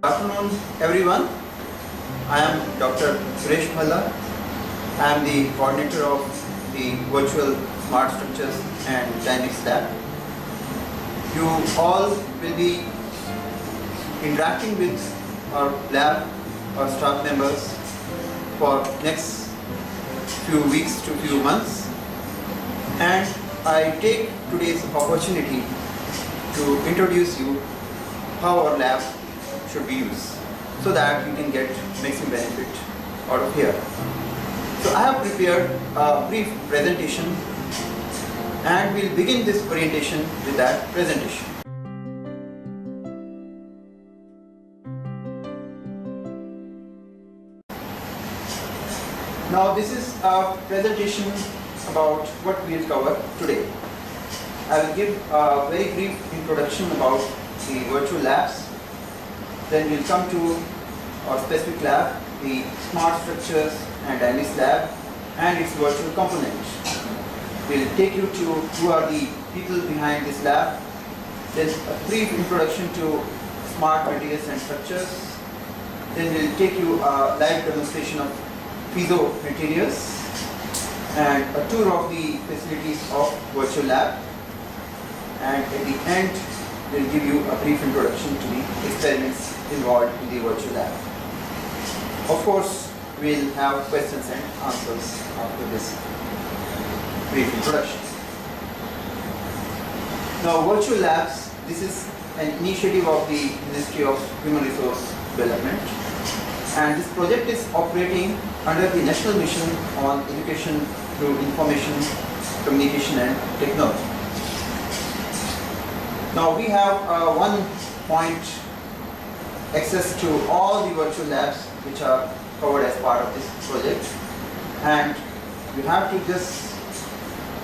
Good afternoon, everyone. I am Dr. Suresh Bhalla. I am the coordinator of the Virtual Smart Structures and Dynamics Lab. You all will be interacting with our lab, our staff members for next few weeks to few months. And I take today's opportunity to introduce you how our lab should be used so that you can get maximum benefit out of here. So I have prepared a brief presentation and we'll begin this orientation with that presentation. Now this is a presentation about what we'll cover today. I will give a very brief introduction about the virtual labs. Then we'll come to our specific lab, the Smart Structures and Dynamics Lab and its virtual component. We'll take you to who are the people behind this lab. Then a brief introduction to smart materials and structures. Then we'll take you a live demonstration of piezo materials and a tour of the facilities of virtual lab. And at the end, we'll give you a brief introduction to the experiments involved in the virtual lab. Of course, we'll have questions and answers after this brief introduction. Now, virtual labs, this is an initiative of the Ministry of Human Resource Development, and this project is operating under the National Mission on Education through Information, Communication and Technology. Now we have one point access to all the virtual labs which are covered as part of this project, and you have to just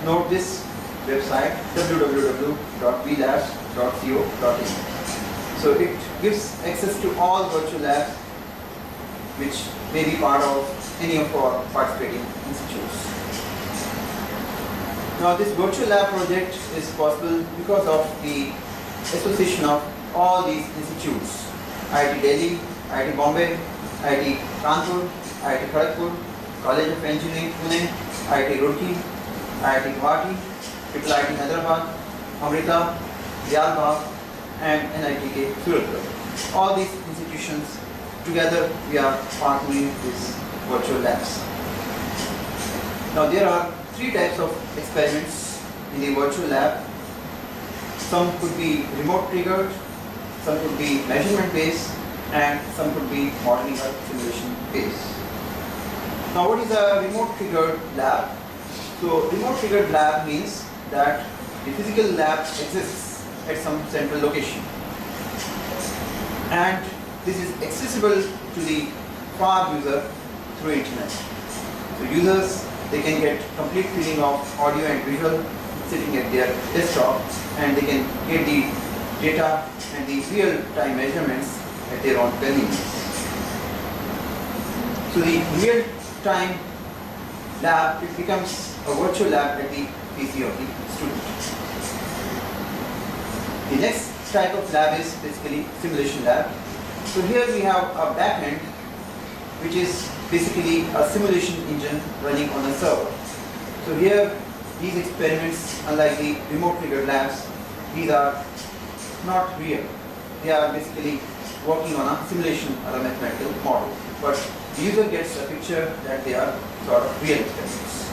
note this website www.vlabs.co.in. So it gives access to all virtual labs which may be part of any of our participating institutes. Now this virtual lab project is possible because of the association of all these institutes: IIT Delhi, IIT Bombay, IIT Kanpur, IIT Kharagpur, College of Engineering Pune, IIT Roorkee, IIT Guwahati, IIT Hyderabad, Amrita, Diyarbakr and NITK Surat. All these institutions together we are partnering with virtual labs. Now there are three types of experiments in the virtual lab. Some could be remote triggered, some could be measurement based, and some could be modeling or simulation based. Now what is a remote triggered lab? So remote triggered lab means that the physical lab exists at some central location, and this is accessible to the far user through internet. So users, they can get complete feeling of audio and visual sitting at their desktop, and they can get the data and the real-time measurements at their own convenience. So the real-time lab, it becomes a virtual lab at the PC of the student. The next type of lab is basically simulation lab. So here we have a backend which is basically a simulation engine running on a server. So here these experiments, unlike the remote triggered labs, these are not real. They are basically working on a simulation or a mathematical model, but the user gets a picture that they are sort of real experiments.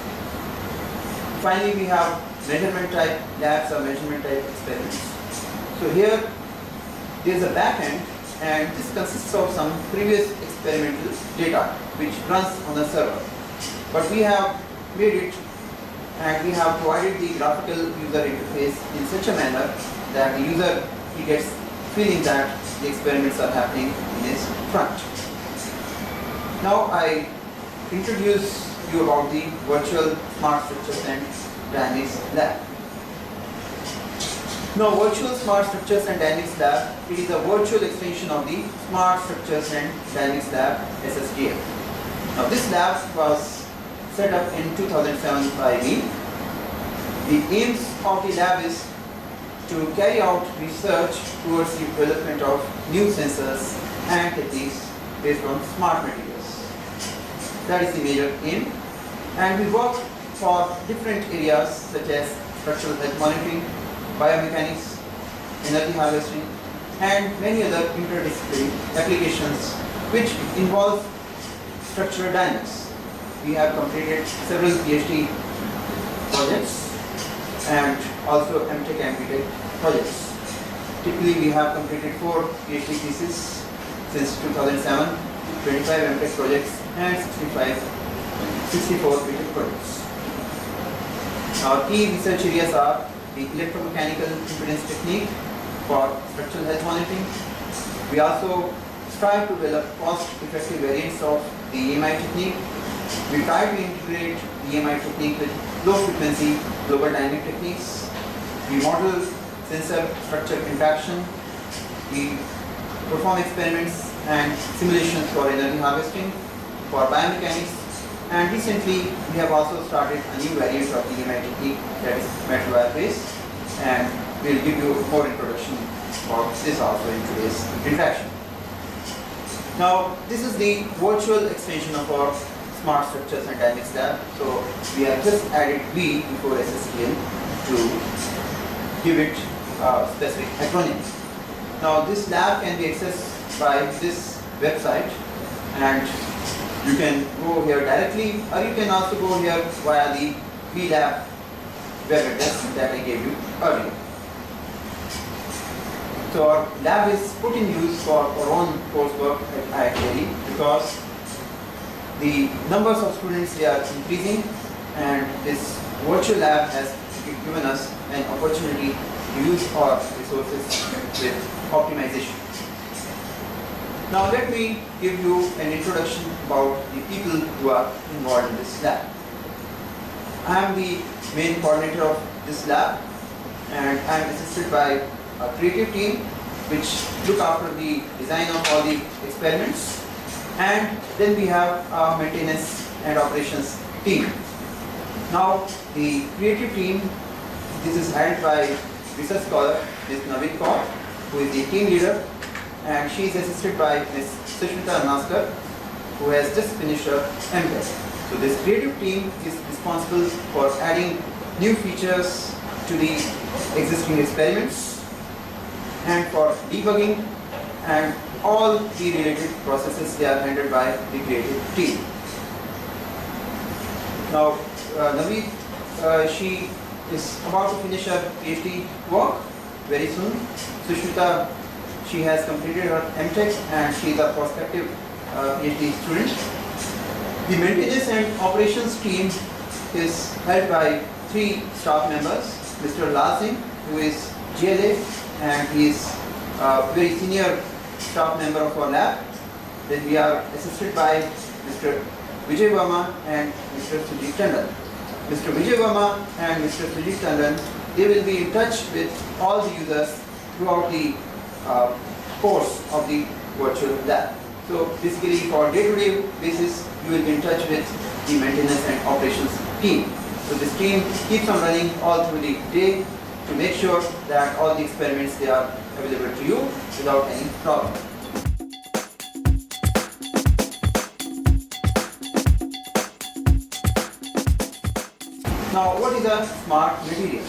Finally, we have measurement type labs or measurement type experiments. So here there is a backend, and this consists of some previous experimental data which runs on the server. But we have made it, and we have provided the graphical user interface in such a manner that the user, he gets feeling that the experiments are happening in his front. Now I introduce you about the virtual smart structures and dynamics lab. Now, virtual smart structures and dynamics lab, it is a virtual extension of the Smart Structures and Dynamics Lab (SSDL). Now this lab was set up in 2007 by me. The aims of the lab is to carry out research towards the development of new sensors and techniques based on smart materials. That is the major aim. And we work for different areas such as structural health monitoring, biomechanics, energy harvesting, and many other interdisciplinary applications which involve structural dynamics. We have completed several PhD projects and also MTech and BTech projects. Typically, we have completed 4 PhD theses since 2007, 25 MTech projects, and 64 BTech projects. Our key research areas are the electromechanical impedance technique for structural health monitoring. We also strive to develop cost-effective variants of the EMI technique. We try to integrate the EMI technique with low-frequency global dynamic techniques. We model sensor structure interaction. We perform experiments and simulations for energy harvesting, for biomechanics, and recently we have also started a new variant of the EMI technique, that is metal wire based, and we'll give you more introduction for this also in today's interaction. Now, this is the virtual extension of our Smart Structures and Dynamics lab. So we have just added V before SSTL to give it a specific acronym. Now, this lab can be accessed by this website, and you can go here directly, or you can also go here via the VLab web address that I gave you earlier. So our lab is put in use for our own coursework at IIT because the numbers of students, they are increasing, and this virtual lab has given us an opportunity to use our resources with optimization. Now let me give you an introduction about the people who are involved in this lab. I am the main coordinator of this lab, and I am assisted by a creative team which look after the design of all the experiments, and then we have a maintenance and operations team. Now the creative team, this is headed by research scholar Ms. Navid Kaur, who is the team leader, and she is assisted by Ms. Sushmita Naskar, who has just finished her MTech. So this creative team is responsible for adding new features to the existing experiments and for debugging, and all the related processes, they are handled by the creative team. Now Navid, she is about to finish her PhD work very soon. Sushmita, she has completed her MTech and she is a prospective PhD student. The maintenance and operations team is held by 3 staff members. Mr. Lal Singh, who is GLA, and he is a very senior staff member of our lab. Then we are assisted by Mr. Vijay Verma and Mr. Sujit Tandon. Mr. Vijay Verma and Mr. Sujit Tandon, they will be in touch with all the users throughout the course of the virtual lab. So basically, for day-to-day basis, you will be in touch with the maintenance and operations team. So this team keeps on running all through the day to make sure that all the experiments, they are available to you without any problem. Now, what is a smart material?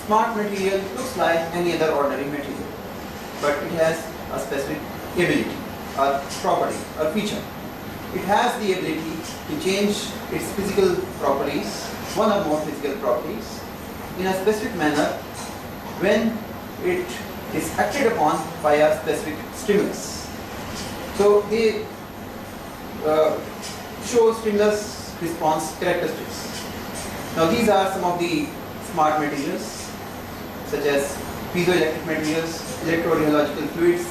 Smart material looks like any other ordinary material, but it has a specific ability, a property, a feature. It has the ability to change its physical properties, one or more physical properties, in a specific manner when it is acted upon by a specific stimulus. So they show stimulus response characteristics. Now these are some of the smart materials, such as piezoelectric materials, electrorheological fluids,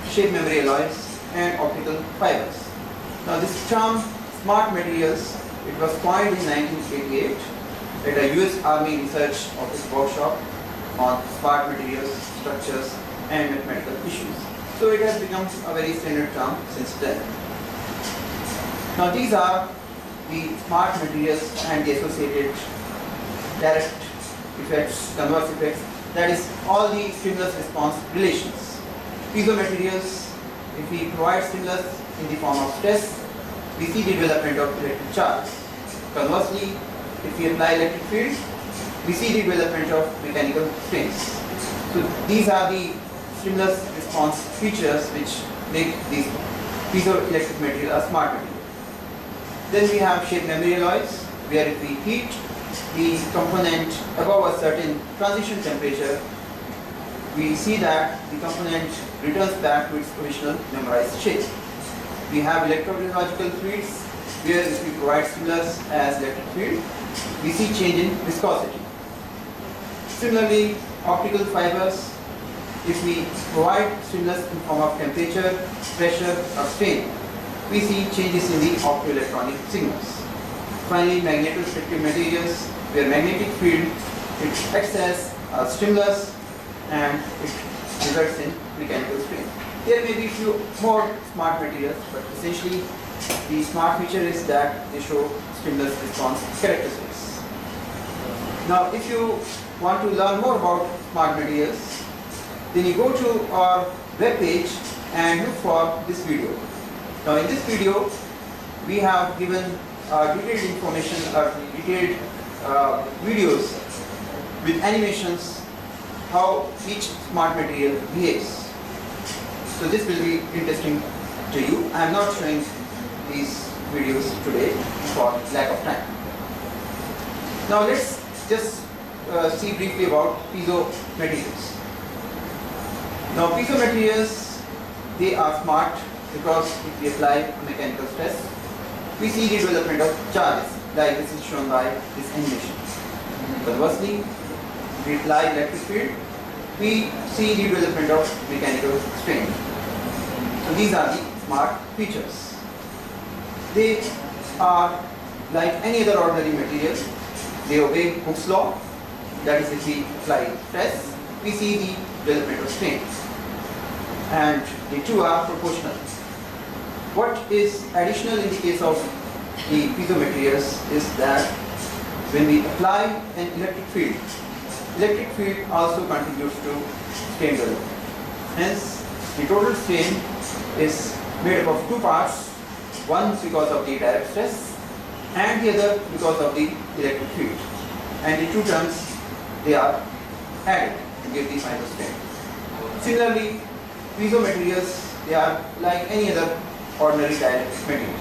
shape memory alloys, and optical fibers. Now this term smart materials, it was coined in 1988 at a US Army Research Office workshop on smart materials, structures, and mathematical issues. So it has become a very standard term since then. Now these are the smart materials and the associated direct effects, converse effects, that is all the stimulus response relations. Piezo materials, if we provide stimulus in the form of stress, we see the development of electric charge. Conversely, if we apply electric field, we see the development of mechanical strains. So these are the stimulus response features which make these piezoelectric material a smart material. Then we have shape memory alloys, where if we heat the component above a certain transition temperature, we see that the component returns back to its original memorized shape. We have electrorheological fluids, where if we provide stimulus as electric field, we see change in viscosity. Similarly, optical fibers, if we provide stimulus in form of temperature, pressure or strain, we see changes in the optoelectronic signals. Finally, magnetostrictive materials, where magnetic field it acts as a stimulus and it results in mechanical strain. There may be few more smart materials, but essentially the smart feature is that they show stimulus response characteristics. Now, if you want to learn more about smart materials, then you go to our web page and look for this video. Now, in this video, we have given detailed information or detailed videos with animations how each smart material behaves. So this will be interesting to you. I am not showing these videos today for lack of time. Now let's just see briefly about piezo materials. Now piezo materials, they are smart because if we apply a mechanical stress, we see the development of charges, like this is shown by this animation. Conversely, if we apply electric field, we see the development of mechanical strain. So these are the smart features. They are like any other ordinary material. They obey Hooke's law. That is, if we apply stress, we see the development of strain. And the two are proportional. What is additional in the case of the piezo materials is that when we apply an electric field also contributes to strain development. Hence, the total strain is made up of two parts, one because of the direct stress and the other because of the electric field. And the two terms, they are added to give the final strain. Similarly, piezo materials, they are like any other ordinary dielectric material.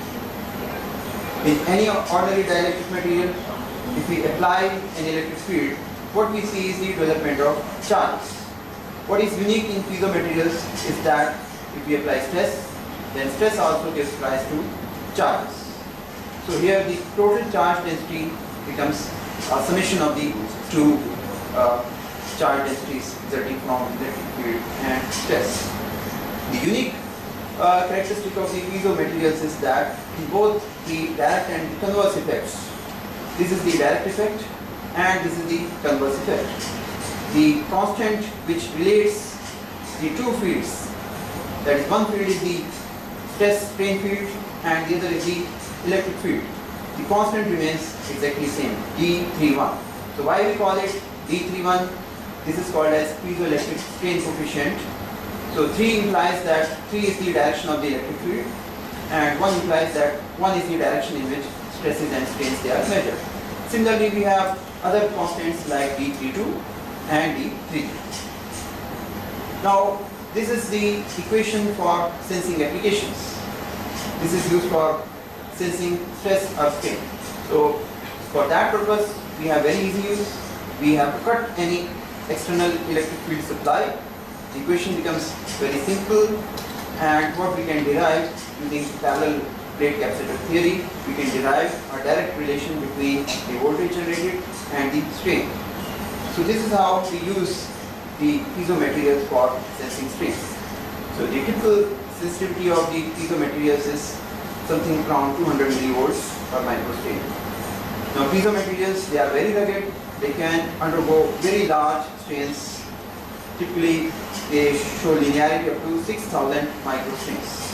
In any ordinary dielectric material, if we apply an electric field, what we see is the development of charges. What is unique in piezo materials is that if we apply stress, then stress also gives rise to charges. So here the total charge density becomes a summation of the two charge densities resulting from electric field and stress. The unique characteristic of the piezo materials is that in both the direct and converse effects, this is the direct effect and this is the converse effect. The constant which relates the two fields, that is, one field is the stress strain field and the other is the electric field. The constant remains exactly same, D31. So why we call it D31? This is called as piezoelectric strain coefficient. So 3 implies that 3 is the direction of the electric field and 1 implies that 1 is the direction in which stresses and strains they are measured. Similarly, we have other constants like D32 and D33. Now, this is the equation for sensing applications. This is used for sensing stress or strain. So, for that purpose, we have very easy use. We have to cut any external electric field supply. The equation becomes very simple, and what we can derive using parallel plate capacitor theory, we can derive a direct relation between the voltage generated and the strain. So this is how we use the piezo materials for sensing strains. So the typical sensitivity of the piezo materials is something around 200 millivolts per microstrain. Now piezo materials, they are very rugged. They can undergo very large strains. Typically, they show linearity up to 6,000 microstrains.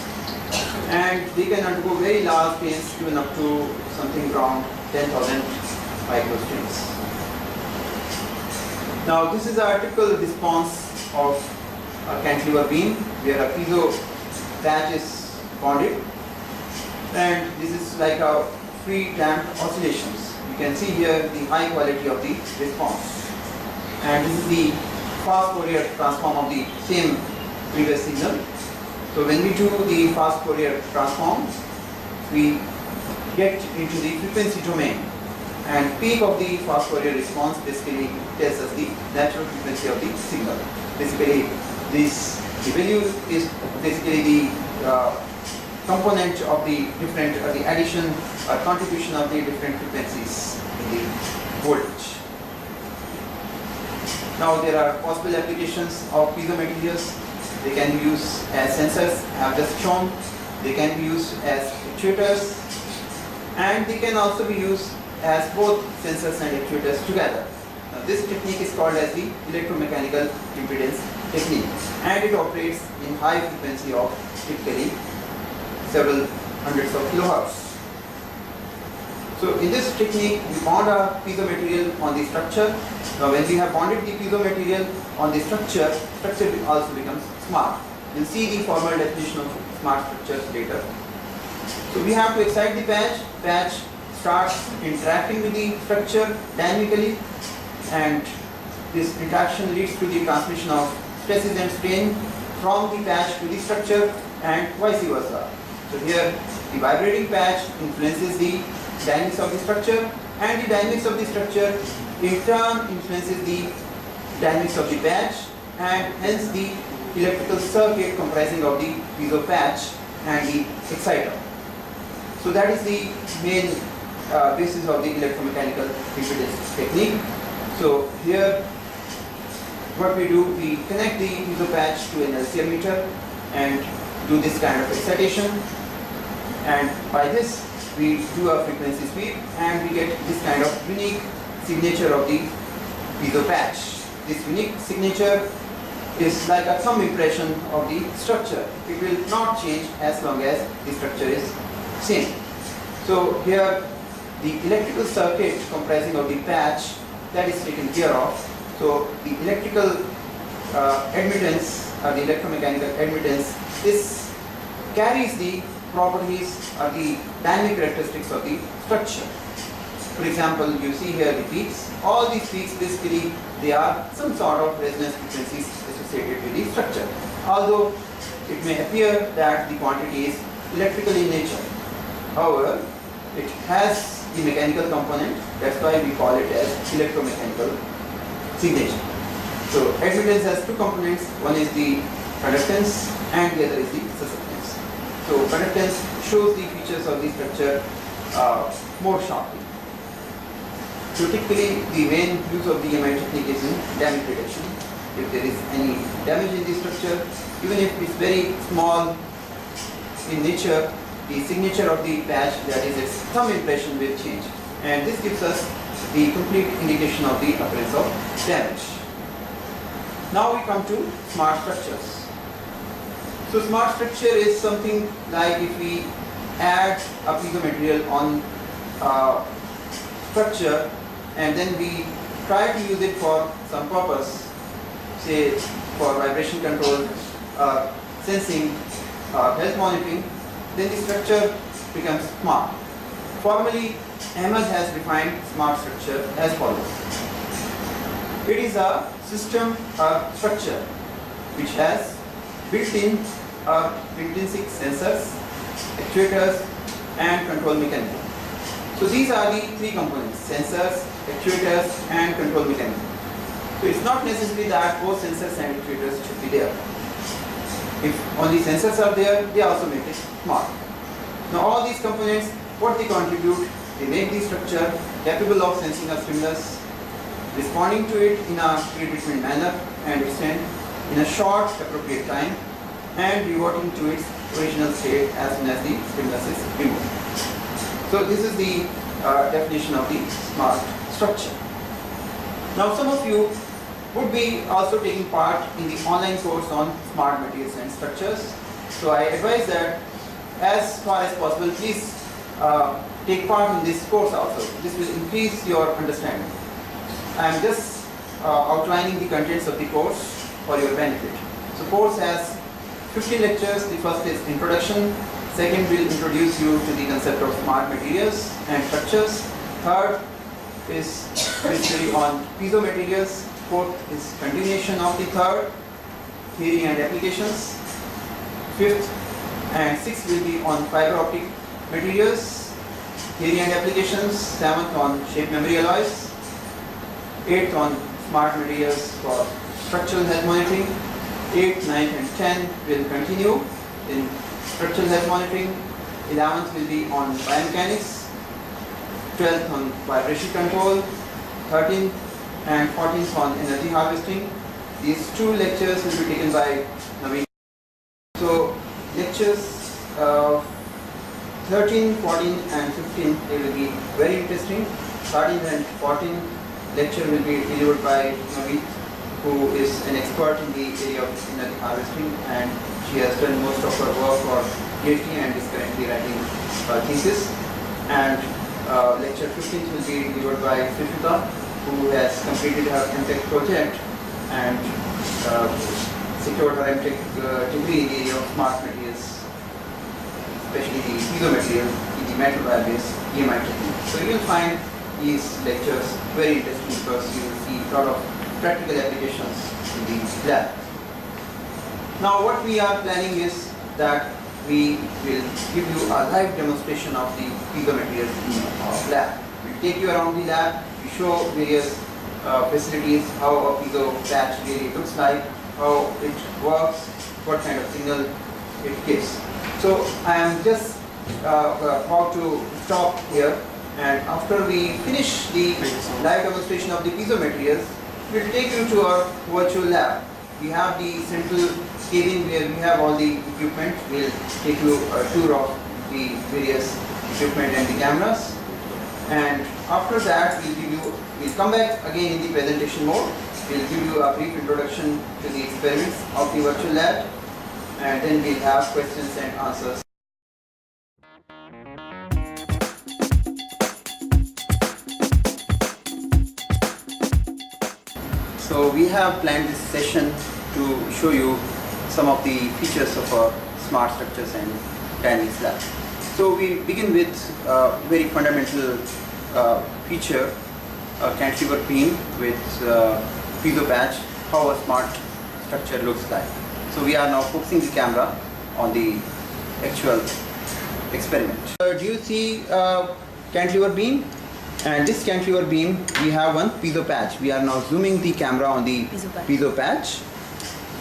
And they can undergo very large strains, even up to something around 10,000 microstrains. Now, this is a typical response of a cantilever beam, where a piezo patch is bonded, and this is like a free damped oscillations. You can see here the high quality of the response, and this is the fast Fourier transform of the same previous signal. So when we do the fast Fourier transform, we get into the frequency domain, and peak of the fast Fourier response basically tells us the natural frequency of the signal. Basically, the value is basically the component of the different, the addition or contribution of the different frequencies in the voltage. Now there are possible applications of piezo materials. They can be used as sensors, I have just shown. They can be used as actuators, and they can also be used as both sensors and actuators together. Now, this technique is called as the electromechanical impedance technique, and it operates in high frequency of typically several hundreds of kilohertz. So in this technique, we bond a piezo material on the structure. Now when we have bonded the piezo material on the structure also becomes smart. You'll see the formal definition of smart structures later. So we have to excite the patch. Patch starts interacting with the structure dynamically, and this interaction leads to the transmission of stresses and strain from the patch to the structure and vice versa. So here the vibrating patch influences the dynamics of the structure, and the dynamics of the structure in turn influences the dynamics of the patch, and hence the electrical circuit comprising of the piezo patch and the exciter. So that is the main basis of the electromechanical impedance technique. So here what we do, we connect the piezo patch to an LCR meter and do this kind of excitation, and by this we do a frequency sweep and we get this kind of unique signature of the piezo patch. This unique signature is like a thumb impression of the structure. It will not change as long as the structure is same. So here the electrical circuit comprising of the patch, that is taken care of. So the electrical admittance or the electromechanical admittance, this carries the properties or the dynamic characteristics of the structure. For example, you see here the peaks. All these peaks basically they are some sort of resonance frequencies associated with the structure. Although it may appear that the quantity is electrical in nature, however, it has the mechanical component. That's why we call it as electromechanical signature. So admittance has two components. One is the conductance and the other is the susceptance. So conductance shows the features of the structure more sharply. So typically the main use of the EMI technique is in damage reduction. If there is any damage in the structure, even if it's very small in nature, the signature of the patch, that is its thumb impression, will change, and this gives us the complete indication of the occurrence of damage. Now we come to smart structures. So smart structure is something like if we add a piezo material on structure and then we try to use it for some purpose, say for vibration control, sensing, health monitoring, then the structure becomes smart. Formally, Ahmed has defined smart structure as follows. It is a system or structure which has built-in or intrinsic sensors, actuators and control mechanism. So these are the three components: sensors, actuators and control mechanism. So it's not necessary that both sensors and actuators should be there. If only sensors are there, they also make it smart. Now all these components, what they contribute, they make the structure capable of sensing a stimulus, responding to it in a predetermined manner and extent in a short appropriate time, and reverting to its original state as soon as the stimulus is removed. So this is the definition of the smart structure. Now some of you would be also taking part in the online course on smart materials and structures. So I advise that as far as possible, please take part in this course also. This will increase your understanding. I am just outlining the contents of the course for your benefit. So course has 15 lectures. The first is introduction. Second will introduce you to the concept of smart materials and structures. Third is basically on piezo materials. Fourth is continuation of the third, theory and applications. Fifth and sixth will be on fiber optic materials, theory and applications. Seventh on shape memory alloys. Eighth on smart materials for structural health monitoring. 8th, 9th and 10th will continue in structural health monitoring. 11th will be on biomechanics. 12th on vibration control. 13th and 14th on energy harvesting. These two lectures will be taken by Naveen. So lectures 13, 14 and 15 they will be very interesting. 13th and 14th lecture will be delivered by Naveen, who is an expert in the area of energy harvesting, and she has done most of her work for PhD and is currently writing her thesis. And lecture 15th will be delivered by Sushmita, who has completed her MTech project and secured her MTech degree in the area of smart materials, especially the piezo material in the metal wire-based EMI technique. So you will find these lectures very interesting because you will see a lot of practical applications in the lab. Now what we are planning is that we will give you a live demonstration of the piezo materials in our lab. We take you around the lab, we show various facilities, how a piezo patch really looks like, how it works, what kind of signal it gives. So I am just about to stop here, and after we finish the live demonstration of the piezo materials, we'll take you to our virtual lab. We have the central cabin where we have all the equipment. We'll take you a tour of the various equipment and the cameras. And after that, we'll come back again in the presentation mode. We'll give you a brief introduction to the experiments of the virtual lab, and then we'll have questions and answers. So we have planned this session to show you some of the features of our smart structures and dynamics lab. So we begin with a very fundamental feature, a cantilever beam with piezo patch, how a smart structure looks like. So we are now focusing the camera on the actual experiment. Do you see cantilever beam? And this cantilever beam, we have one piezo patch. We are now zooming the camera on the piezo patch.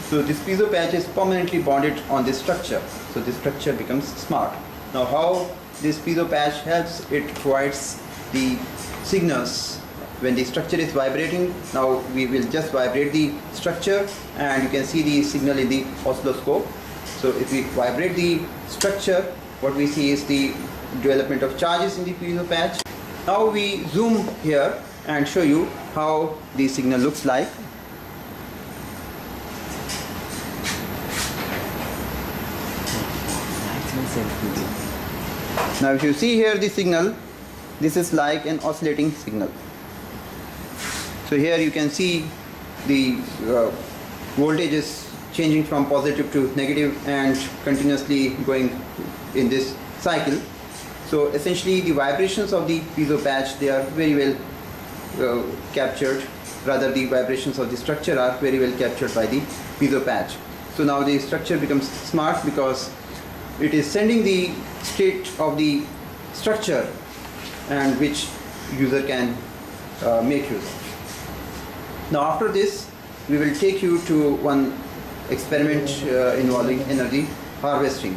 So this piezo patch is permanently bonded on this structure. So this structure becomes smart. Now how this piezo patch helps, it provides the signals when the structure is vibrating. Now we will just vibrate the structure and you can see the signal in the oscilloscope. So if we vibrate the structure, what we see is the development of charges in the piezo patch. Now we zoom here and show you how the signal looks like. Now if you see here the signal, this is like an oscillating signal. So here you can see the voltage is changing from positive to negative and continuously going in this cycle. So essentially the vibrations of the piezo patch, they are very well captured, rather the vibrations of the structure are very well captured by the piezo patch. So now the structure becomes smart because it is sending the state of the structure and which user can make use of. Now after this we will take you to one experiment involving energy harvesting.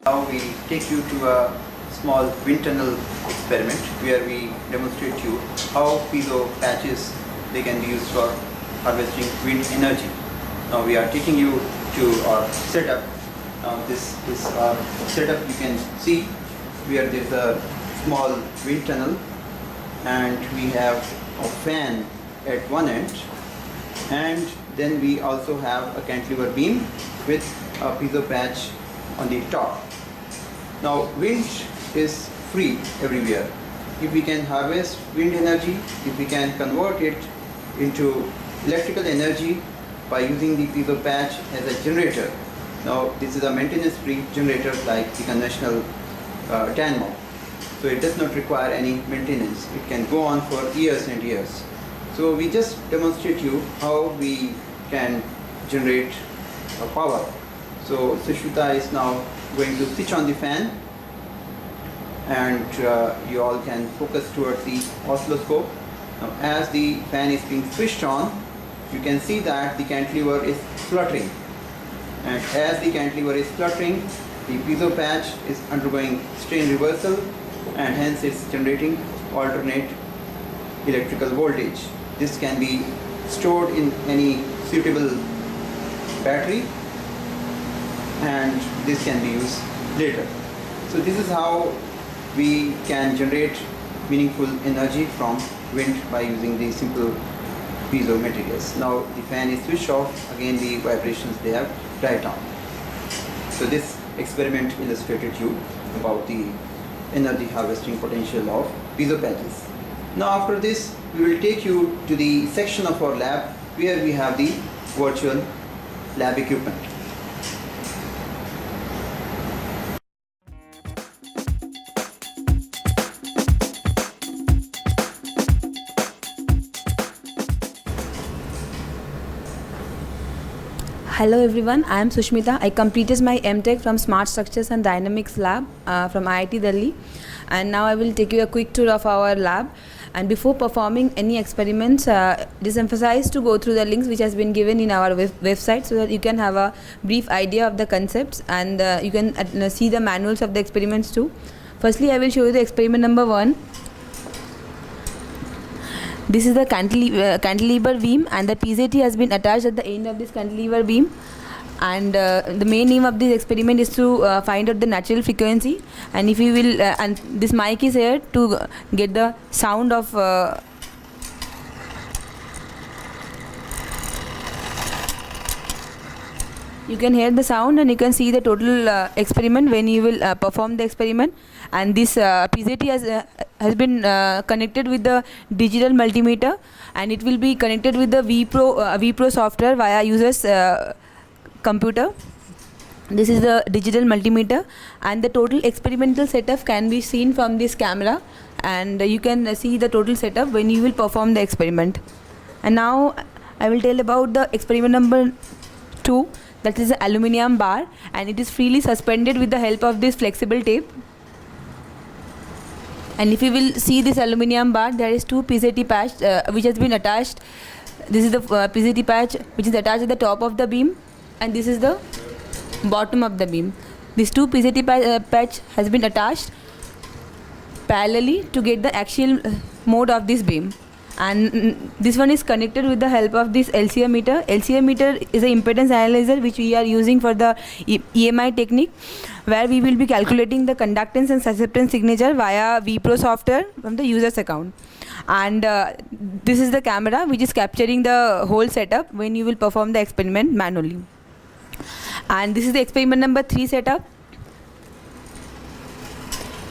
Now we take you to a small wind tunnel experiment where we demonstrate to you how piezo patches they can be used for harvesting wind energy. Now we are taking you to our setup. Now this is our setup. You can see where there is a small wind tunnel and we have a fan at one end, and then we also have a cantilever beam with a piezo patch on the top. Now wind is free everywhere. if we can harvest wind energy, if we can convert it into electrical energy by using the piezo patch as a generator. Now this is a maintenance-free generator like the conventional dynamo. So it does not require any maintenance. It can go on for years and years. So we just demonstrate you how we can generate power. So Sushmita is now going to switch on the fan, and you all can focus towards the oscilloscope. Now as the fan is being switched on, you can see that the cantilever is fluttering, and as the cantilever is fluttering, the piezo patch is undergoing strain reversal, and hence it's generating alternate electrical voltage. This can be stored in any suitable battery, and this can be used later. So this is how we can generate meaningful energy from wind by using the simple piezo materials. Now the fan is switched off, again the vibrations they have died down. So this experiment illustrated you about the energy harvesting potential of piezo patches. Now after this we will take you to the section of our lab where we have the virtual lab equipment. Hello everyone, I am Sushmita. I completed my MTech from Smart Structures and Dynamics Lab from IIT Delhi, and now I will take you a quick tour of our lab. And before performing any experiments, it is emphasized to go through the links which has been given in our website so that you can have a brief idea of the concepts, and you can see the manuals of the experiments too. Firstly, I will show you the experiment number 1. This is the cantilever beam, and the PZT has been attached at the end of this cantilever beam. And the main aim of this experiment is to find out the natural frequency. And if you will, and this mic is here to get the sound of you can hear the sound, and you can see the total experiment when you will perform the experiment. And this PZT has been connected with the digital multimeter, and it will be connected with the vPro software via user's computer. This is the digital multimeter, and the total experimental setup can be seen from this camera, and you can see the total setup when you will perform the experiment. And now I will tell about the experiment number 2, that is the aluminium bar, and it is freely suspended with the help of this flexible tape. And if you will see this aluminium bar, there is 2 PZT patch which has been attached. This is the PZT patch which is attached at the top of the beam, and this is the bottom of the beam. These 2 PZT patch has been attached parallelly to get the axial mode of this beam. And this one is connected with the help of this LCM meter. LCM meter is an impedance analyzer which we are using for the EMI technique, where we will be calculating the conductance and susceptance signature via vPro software from the user's account. And this is the camera which is capturing the whole setup when you will perform the experiment manually. And this is the experiment number 3 setup.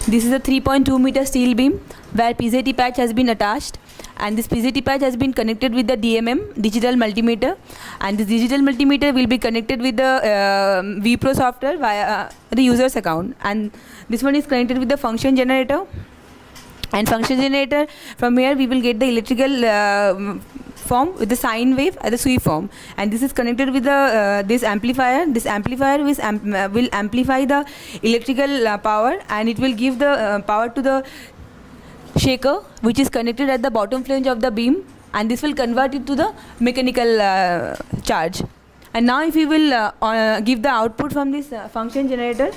This is a 3.2 meter steel beam where PZT patch has been attached, and this PZT patch has been connected with the DMM, digital multimeter, and this digital multimeter will be connected with the vPro software via the user's account. And this one is connected with the function generator, and function generator, from here we will get the electrical form with the sine wave at the sweep form, and this is connected with the this amplifier. This amplifier will amplify the electrical power, and it will give the power to the shaker which is connected at the bottom flange of the beam, and this will convert it to the mechanical charge. And now if we will give the output from this function generator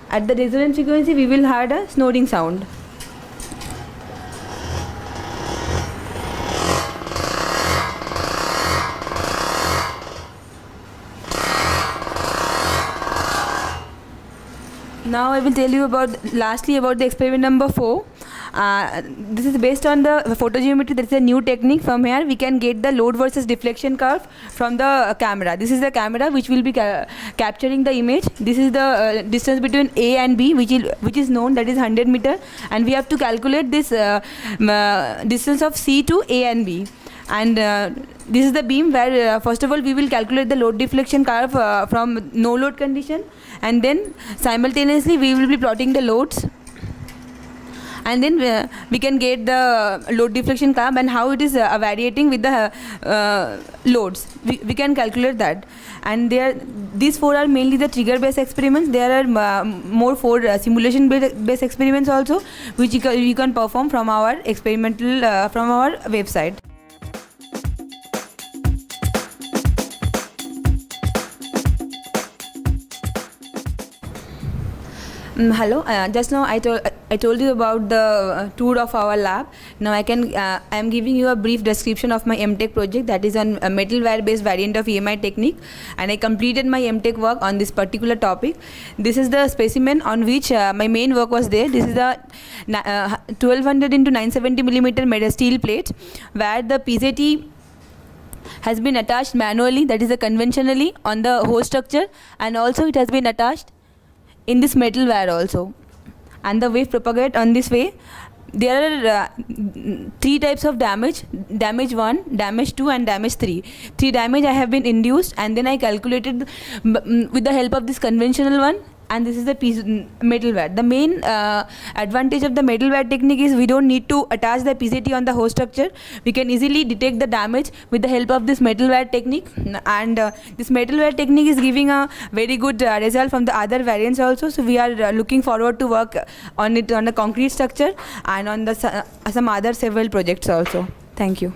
at the resonance frequency, we will have a snoring sound. Now I will tell you about lastly about the experiment number 4. This is based on the photogeometry. There is a new technique. From here we can get the load versus deflection curve from the camera. This is the camera which will be capturing the image. This is the distance between A and B, which is known, that is 100 meter, and we have to calculate this distance of C to A and B. And this is the beam where first of all we will calculate the load deflection curve from no load condition, and then simultaneously we will be plotting the loads, and then we can get the load deflection curve and how it is variating with the loads. We can calculate that. And these 4 are mainly the trigger based experiments. There are more 4 simulation based experiments also, which you can perform from our experimental from our website. Hello. Just now I told you about the tour of our lab. Now I am giving you a brief description of my MTech project, that is on a metal wire based variant of EMI technique, and I completed my MTech work on this particular topic. This is the specimen on which my main work was there. This is the 1200 into 970 millimeter metal steel plate, where the PZT has been attached manually, that is conventionally, on the host structure, and also it has been attached in this metal wire also, and the wave propagate on this way. There are 3 types of damage: damage 1, damage 2 and damage 3. 3 damage I have been induced, and then I calculated with the help of this conventional one, and this is the metal wire. The main advantage of the metal wire technique is we don't need to attach the PZT on the host structure. We can easily detect the damage with the help of this metal wire technique, and this metal wire technique is giving a very good result from the other variants also. So we are looking forward to work on it on the concrete structure and on the some other several projects also. Thank you.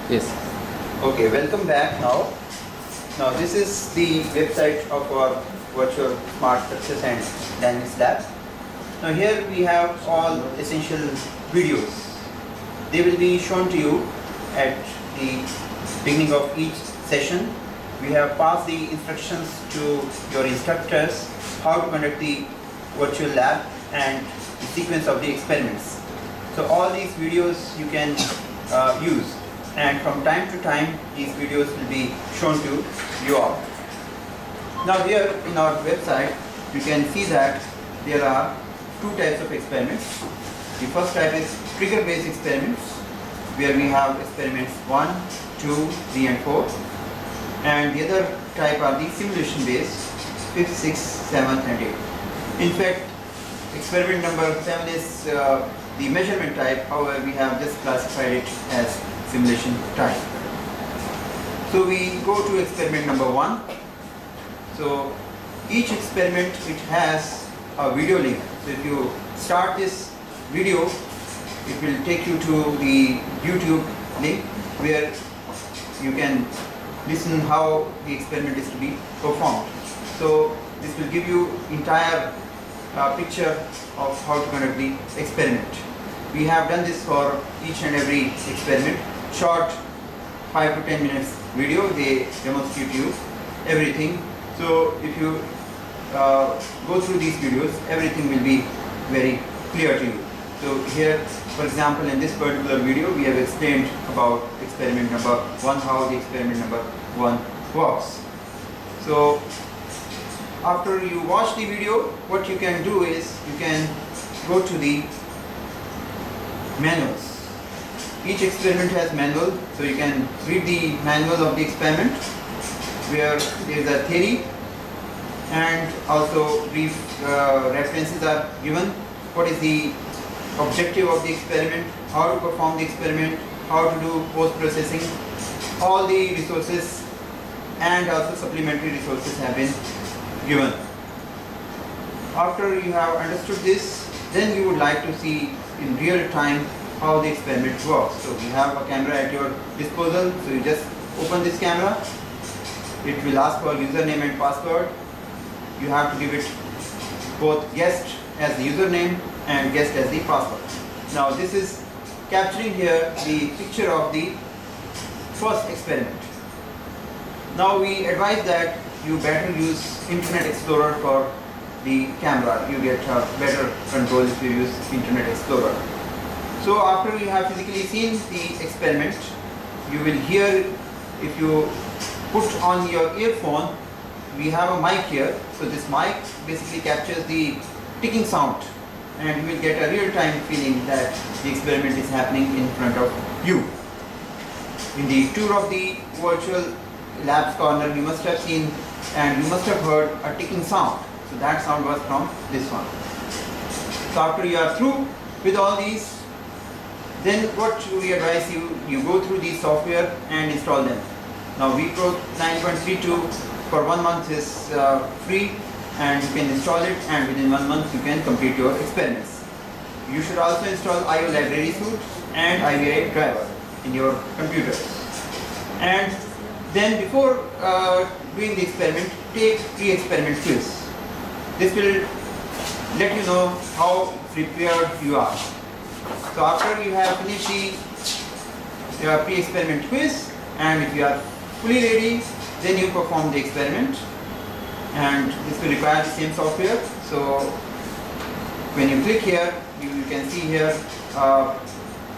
Yes. Okay, welcome back now. Now this is the website of our virtual smart success and dynamics lab. Now here we have all essential videos. They will be shown to you at the beginning of each session. We have passed the instructions to your instructors how to conduct the virtual lab and the sequence of the experiments. So all these videos you can use, and from time to time these videos will be shown to you all. Now here in our website you can see that there are 2 types of experiments. The first type is trigger based experiments, where we have experiments 1, 2, 3 and 4, and the other type are the simulation based 5th, 6th, 7th and 8th. In fact, experiment number 7 is the measurement type, however we have just classified it as simulation type. So we go to experiment number 1. So each experiment it has a video link. So if you start this video, it will take you to the YouTube link where you can listen how the experiment is to be performed. So this will give you entire picture of how to conduct the experiment. We have done this for each and every experiment. Short 5 to 10 minutes video, they demonstrate you everything. So if you go through these videos, everything will be very clear to you. So here, for example, in this particular video, we have explained about experiment number 1, how the experiment number 1 works. So after you watch the video, what you can do is you can go to the manuals. Each experiment has manual, so you can read the manual of the experiment where there is a theory and also brief references are given. What is the objective of the experiment, how to perform the experiment, how to do post-processing, all the resources and also supplementary resources have been given. After you have understood this, then you would like to see in real time how the experiment works. So we have a camera at your disposal, so you just open this camera, it will ask for username and password. You have to give it both guest as the username and guest as the password. Now this is capturing here the picture of the first experiment. Now we advise that you better use Internet Explorer for the camera. You get better control if you use Internet Explorer. So after you have physically seen the experiment, you will hear, if you put on your earphone, we have a mic here. So this mic basically captures the ticking sound, and you will get a real-time feeling that the experiment is happening in front of you. In the tour of the virtual labs corner, you must have seen and you must have heard a ticking sound. So that sound was from this one. So after you are through with all these, then what we advise you, you go through the software and install them. Now vPro 9.32 for 1 month is free, and you can install it, and within 1 month you can complete your experiments. You should also install IO library suite and IVI driver in your computers. And then before doing the experiment, take pre-experiment quiz. This will let you know how prepared you are. So after you have finished the pre-experiment quiz, and if you are fully ready, then you perform the experiment, and this will require the same software. So when you click here, you can see here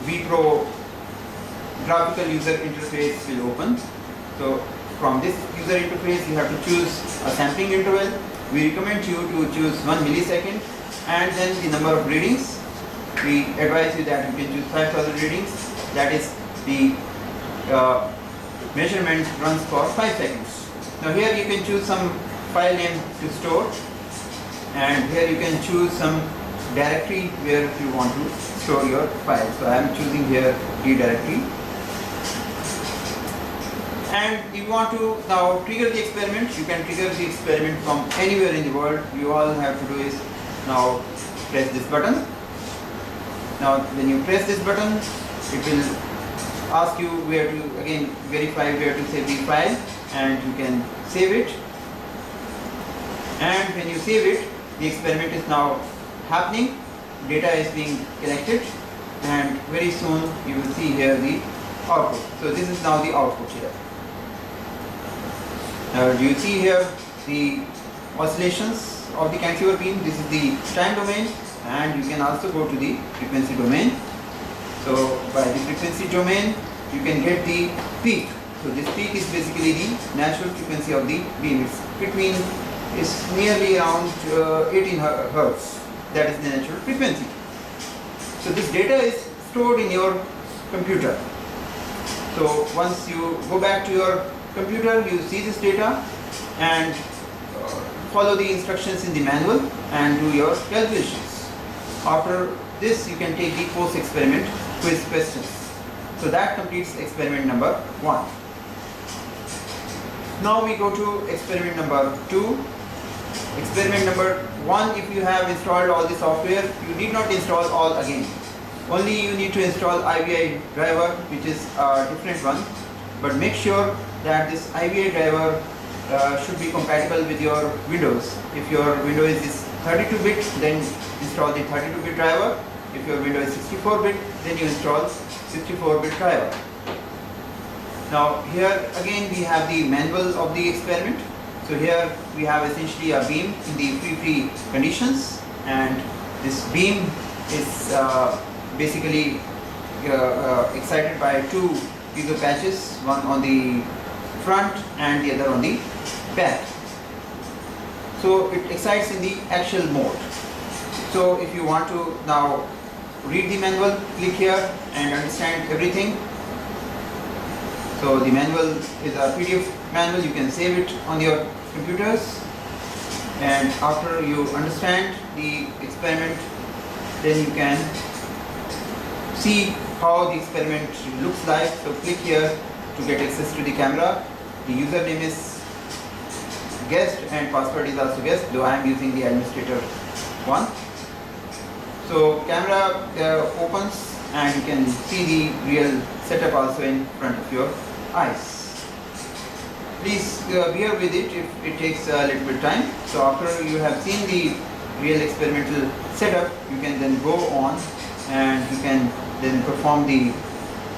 vPro graphical user interface will open. So from this user interface, you have to choose a sampling interval. We recommend you to choose 1 millisecond, and then the number of readings. We advise you that you can choose 5,000 readings. That is the measurement runs for 5 seconds. Now here you can choose some file name to store, and here you can choose some directory where you want to store your file. So I am choosing here D directory. And if you want to now trigger the experiment, you can trigger the experiment from anywhere in the world. You all have to do is now press this button. Now when you press this button, it will ask you where to again verify where to save the file, and you can save it. And when you save it, the experiment is now happening, data is being collected, and very soon you will see here the output. So this is now the output here. Now do you see here the oscillations of the cantilever beam? This is the time domain, and you can also go to the frequency domain. So by the frequency domain, you can get the peak. So this peak is basically the natural frequency of the beam. It's nearly around 18 hertz. That is the natural frequency. So this data is stored in your computer. So once you go back to your computer, you see this data and follow the instructions in the manual and do your calculations. After this, you can take the post-experiment quiz questions. So that completes experiment number 1. Now we go to experiment number 2. Experiment number 1, if you have installed all the software, you need not install all again. Only you need to install IVI driver, which is a different one. But make sure that this IVI driver should be compatible with your Windows. If your Windows is 32-bit, then install the 32-bit driver. If your Windows is 64-bit, then you install 64-bit driver. Now here again we have the manual of the experiment. So here we have essentially a beam in the free conditions, and this beam is basically excited by 2 piezo patches, one on the front and the other on the back. So it excites in the axial mode. So if you want to now read the manual, click here and understand everything. So the manual is a PDF manual, you can save it on your computers, and after you understand the experiment, then you can see how the experiment looks like. So click here to get access to the camera. The username is guest and password is also guest, though I am using the administrator one. So camera opens and you can see the real setup also in front of your eyes. Please bear with it if it takes a little bit time. So after you have seen the real experimental setup, you can then go on and you can then perform the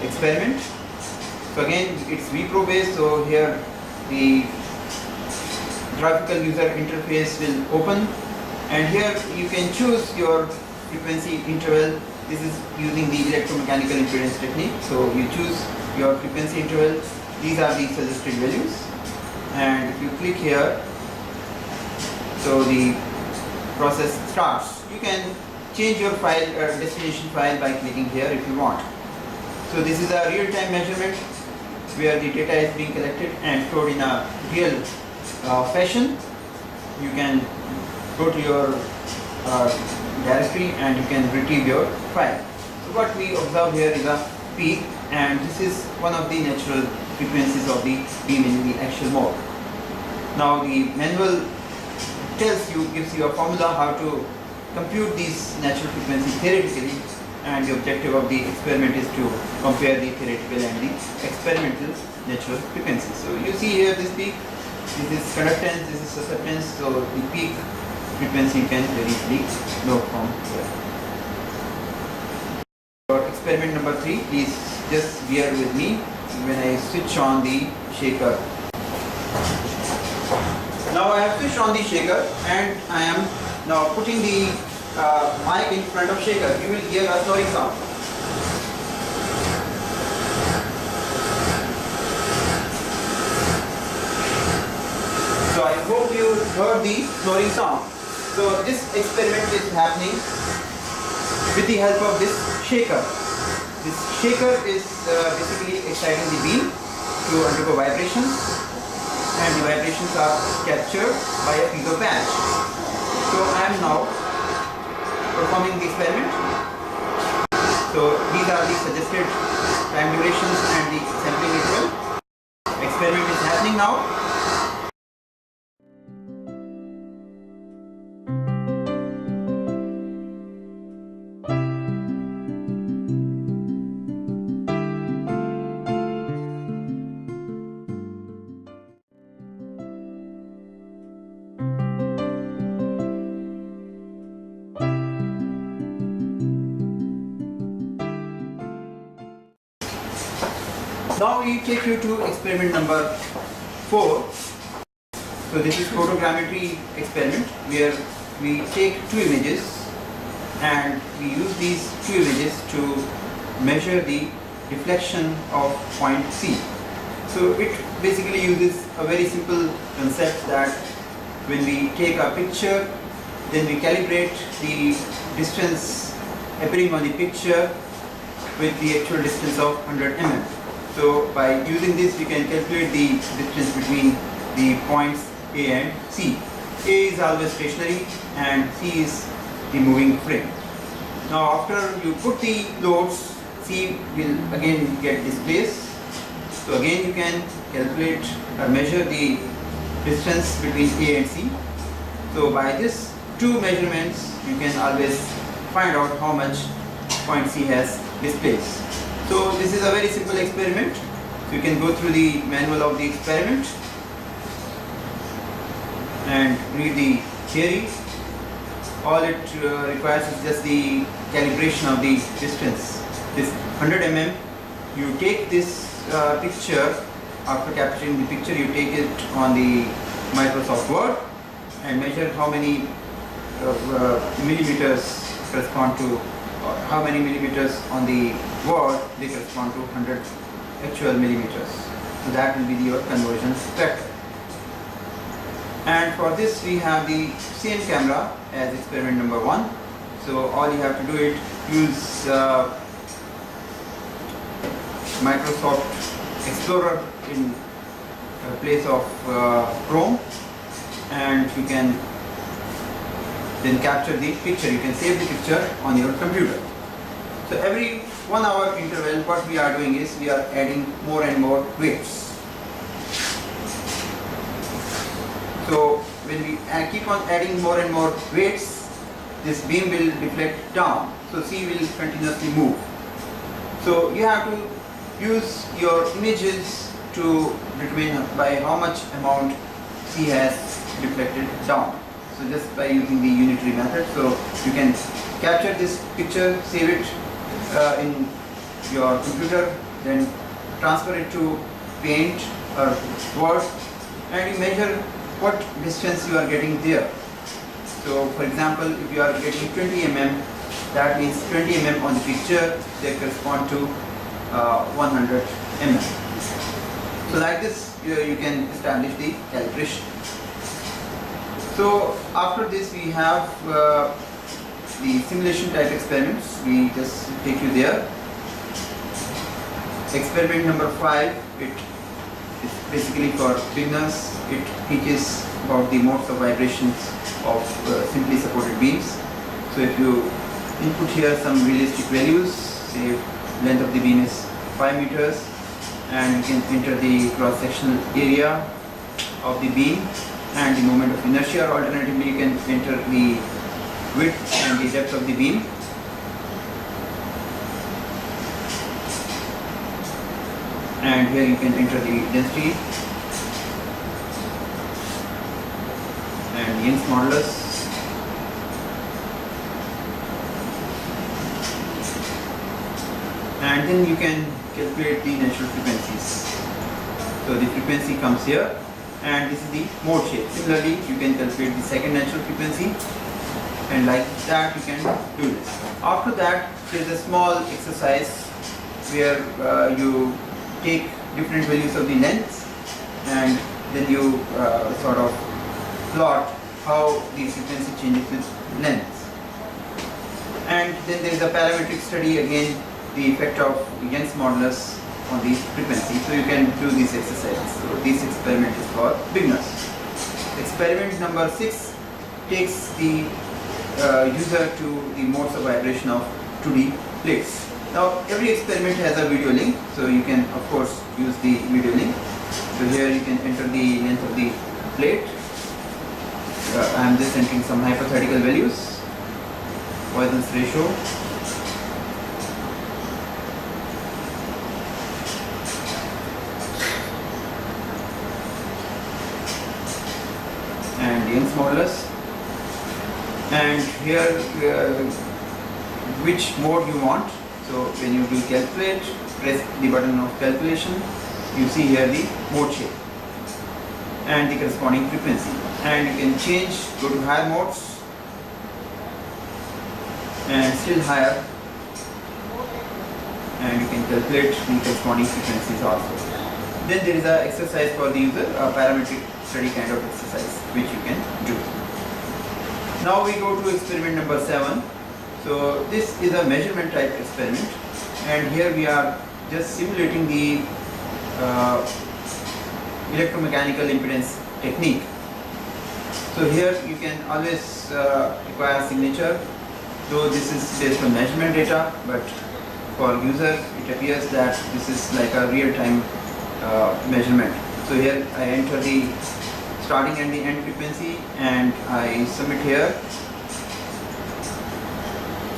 experiment. So again, it's vPro based, so here the graphical user interface will open, and here you can choose your frequency interval. This is using the electromechanical impedance technique. So you choose your frequency interval. These are the suggested values, and if you click here, so the process starts. You can change your file destination file by clicking here if you want. So this is a real-time measurement where the data is being collected and stored in a real fashion. You can go to your directory and you can retrieve your file. So what we observe here is a peak, and this is one of the natural frequencies of the beam in the actual mode. Now the manual gives you a formula how to compute these natural frequencies theoretically, and the objective of the experiment is to compare the theoretical and the experimental natural frequencies. So you see here this peak, this is conductance, this is susceptance, so the peak frequency you can very easily know from here. For experiment number 3, please just bear with me when I switch on the shaker. Now I have switched on the shaker and I am now putting the mic in front of shaker. You will hear a snoring sound. So I hope you heard the snoring sound. So this experiment is happening with the help of this shaker. This shaker is basically exciting the beam to undergo vibrations, and the vibrations are captured by a piezo patch. So I am now performing the experiment. So these are the suggested time durations and the sampling interval. Experiment is happening now. Now we take you to experiment number 4. So this is photogrammetry experiment where we take 2 images and we use these 2 images to measure the reflection of point C. So it basically uses a very simple concept that when we take a picture, then we calibrate the distance appearing on the picture with the actual distance of 100 mm. So by using this we can calculate the distance between the points A and C. A is always stationary and C is the moving frame. Now after you put the loads, C will again get displaced. So again you can calculate or measure the distance between A and C. So by this 2 measurements you can always find out how much point C has displaced. So this is a very simple experiment. So you can go through the manual of the experiment and read the theory. All it requires is just the calibration of the distance. This 100 mm, you take this picture, after capturing the picture you take it on the Microsoft Word and measure how many millimeters correspond to, how many millimeters on the Word they correspond to 100 actual millimeters. So that will be your conversion factor. And for this we have the same camera as experiment number 1. So all you have to do is use Microsoft Explorer in place of Chrome, and you can then capture the picture. You can save the picture on your computer. So every 1 hour interval what we are doing is we are adding more and more weights. So when we keep on adding more and more weights, this beam will deflect down. So C will continuously move. So you have to use your images to determine by how much amount C has deflected down. So just by using the unitary method, so you can capture this picture, save it in your computer, then transfer it to Paint or Word, and you measure what distance you are getting there. So for example, if you are getting 20 mm, that means 20 mm on the picture, they correspond to 100 mm. So like this you can establish the calibration. So after this we have the simulation type experiments. We just take you there. Experiment number 5, it is basically for beginners. It teaches about the modes of vibrations of simply supported beams. So if you input here some realistic values, say length of the beam is 5 meters, and you can enter the cross-sectional area of the beam and the moment of inertia, or alternatively you can enter the width and the depth of the beam. And here you can enter the density and Young's modulus. And then you can calculate the natural frequencies. So the frequency comes here, and this is the mode shape. Similarly, you can calculate the second natural frequency, and like that you can do this. After that, there is a small exercise where you take different values of the lengths, and then you sort of plot how the frequency changes with lengths. And then there is a parametric study, again the effect of Young's modulus on the frequency. So you can do this exercise. So this experiment is for beginners. Experiment number 6 takes the user to the modes of vibration of 2D plates. Now every experiment has a video link, so you can of course use the video link. So here you can enter the length of the plate. I am just entering some hypothetical values. Poisson's ratio. And Young's modulus. And here which mode you want. So when you do calculate, press the button of calculation, you see here the mode shape and the corresponding frequency. And you can change, go to higher modes and still higher, and you can calculate the corresponding frequencies also. Then there is an exercise for the user, a parametric study kind of exercise which you can do. Now we go to experiment number 7. So this is a measurement type experiment, and here we are just simulating the electromechanical impedance technique. So here you can always require signature, though this is based on measurement data, but for user it appears that this is like a real-time measurement. So here I enter the starting and the end frequency, and I submit here.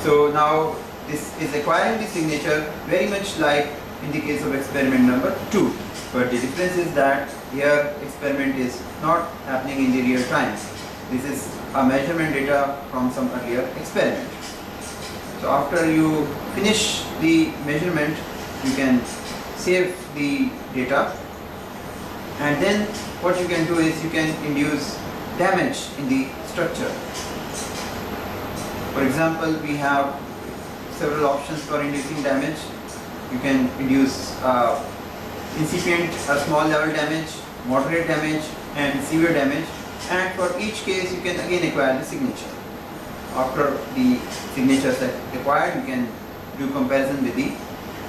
So now this is acquiring the signature very much like in the case of experiment number 2, but the difference is that here experiment is not happening in the real time. This is a measurement data from some earlier experiment. So after you finish the measurement, you can save the data, and then what you can do is you can induce damage in the structure. For example, we have several options for inducing damage. You can induce incipient or small level damage, moderate damage, and severe damage. And for each case, you can again acquire the signature. After the signatures are acquired, you can do comparison with the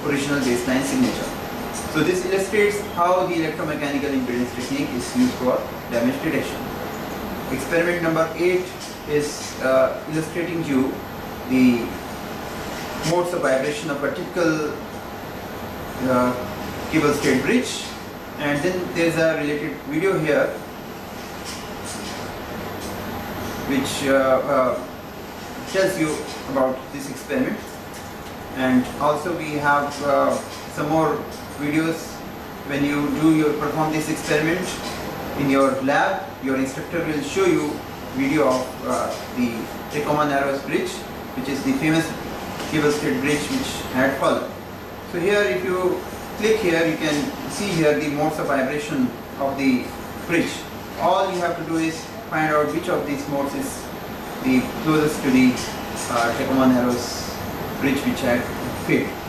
original baseline signature. So this illustrates how the electromechanical impedance technique is used for damage detection. Experiment number 8 is illustrating you the modes of vibration of a typical cable state bridge, and then there is a related video here which tells you about this experiment. And also we have some more videos. When you perform this experiment in your lab, your instructor will show you video of the Tacoma Narrows Bridge, which is the famous cable stayed bridge which had fallen. So here if you click here, you can see here the modes of vibration of the bridge. All you have to do is find out which of these modes is the closest to the Tacoma Narrows bridge which I fit.